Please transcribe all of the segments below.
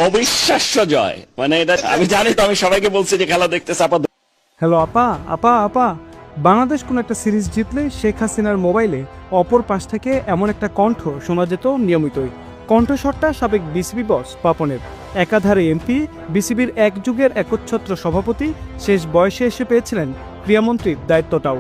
অবিশ্বাস্য জয়, মানে এটা আমি জানি তো, আমি সবাইকে বলছি যে খেলা দেখতে চাপা। হ্যালো আপা আপা আপা, বাংলাদেশ কোন একটা সিরিজ জিতলে শেখ হাসিনার মোবাইলে অপর পাশ থেকে এমন একটা কণ্ঠ শোনা যেত নিয়মিতই। কণ্ঠস্বরটা সাবেক বিসিবি বস পাপনের, একাধারে এমপি, বিসিবির এক যুগের একচ্ছত্র সভাপতি, শেষ বয়সে এসে পেয়েছিলেন ক্রীড়ামন্ত্রীর দায়িত্বটাও।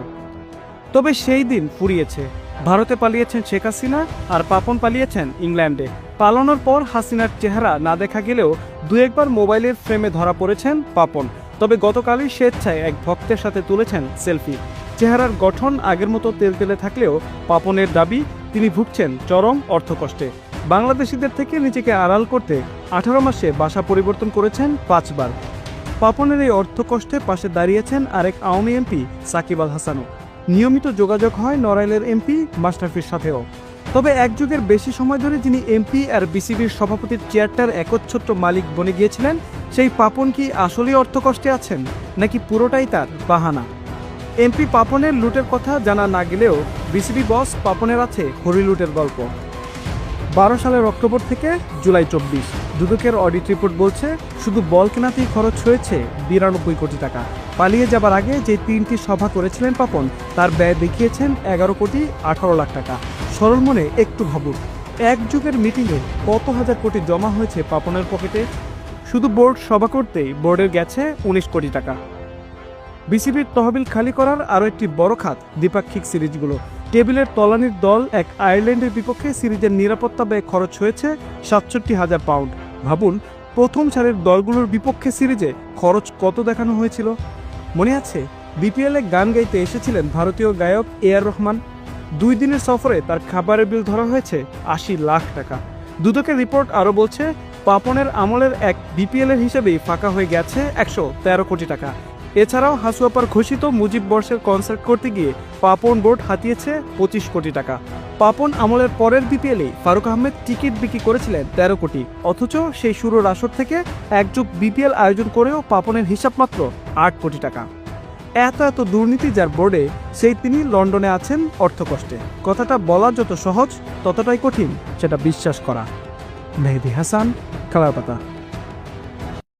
তবে সেই দিন ফুরিয়েছে। ভারতে পালিয়েছেন শেখ হাসিনা, আর পাপন পালিয়েছেন ইংল্যান্ডে। পালানোর পর হাসিনার চেহারা না দেখা গেলেও দু একবার মোবাইলের ফ্রেমে ধরা পড়েছেন পাপন। তবে গতকালই স্বেচ্ছায় এক ভক্তের সাথে তুলেছেন সেলফি। চেহারার গঠন আগের মতো তেলতেলে থাকলেও পাপনের দাবি তিনি ভুগছেন চরম অর্থকষ্টে। বাংলাদেশিদের থেকে নিজেকে আড়াল করতে 18 মাসে বাসা পরিবর্তন করেছেন 5 বার। পাপনের এই অর্থকষ্টে পাশে দাঁড়িয়েছেন আরেক আওয়ামী এমপি সাকিব আল হাসানও। নিয়মিত যোগাযোগ হয় নড়াইলের এমপি মাশরাফির সাথেও। তবে এক যুগের বেশি সময় ধরে যিনি এমপি আর বিসিবির সভাপতির চেয়ারটার একচ্ছত্র মালিক বনে গিয়েছিলেন, সেই পাপন কি আসলেই অর্থকষ্টে আছেন, নাকি পুরোটাই তার বাহানা? এমপি পাপনের লুটের কথা জানা না গেলেও বিসিবি বস পাপনের আছে হরিলুটের গল্প। 12 সালের অক্টোবর থেকে জুলাই 24, দুদকের অডিট রিপোর্ট বলছে শুধু বল কেনাতেই খরচ হয়েছে 92 কোটি টাকা। পালিয়ে যাবার আগে যে 3টি সভা করেছিলেন পাপন, তার ব্যয় দেখিয়েছেন 11 কোটি 18 লাখ টাকা। সরল মনে একটু ভাবুন, এক যুগের মিটিংয়ে কত হাজার কোটি জমা হয়েছে পাপনের পকেটে। শুধু বোর্ড সভা করতেই বোর্ডের গেছে 19 কোটি টাকা। বিসিবির তহবিল খালি করার আরও একটি বড় খাত দ্বিপাক্ষিক সিরিজগুলো। টেবিলের তলানির দল এক আয়ারল্যান্ডের বিপক্ষে সিরিজের নিরাপত্তা ব্যয় খরচ হয়েছে 67,000 পাউন্ড। ভাবুন, প্রথম সারির দলগুলোর বিপক্ষে সিরিজে খরচ কত দেখানো হয়েছিল। মনে আছে বিপিএলে গান গাইতে এসেছিলেন ভারতীয় গায়ক এআর রহমান। 2 দিনের সফরে তার খাবারের বিল ধরা হয়েছে 80 লাখ টাকা। দুদকের রিপোর্ট আরও বলছে পাপনের আমলের এক বিপিএলের হিসেবেই ফাঁকা হয়ে গেছে 113 কোটি টাকা। এছাড়াও হাসুয়াপার ঘোষিত মুজিব বর্ষের কনসার্ট করতে গিয়ে পাপন বোর্ড হাতিয়েছে 25 কোটি টাকা। পাপন আমলের পরের বিপিএলে ফারুক আহমেদ টিকিট বিক্রি করেছিলেন 13 কোটি, অথচ সেই শুরুর আসর থেকে এক যুগ বিপিএল আয়োজন করেও পাপনের হিসাব মাত্র 8 কোটি টাকা। এত দুর্নীতি যার বোর্ডে, সেই তিনি লন্ডনে আছেন অর্থকষ্টে। কথাটা বলা যত সহজ ততটাই কঠিন সেটা বিশ্বাস করা। মেহেদী হাসান, খেলার পাতা।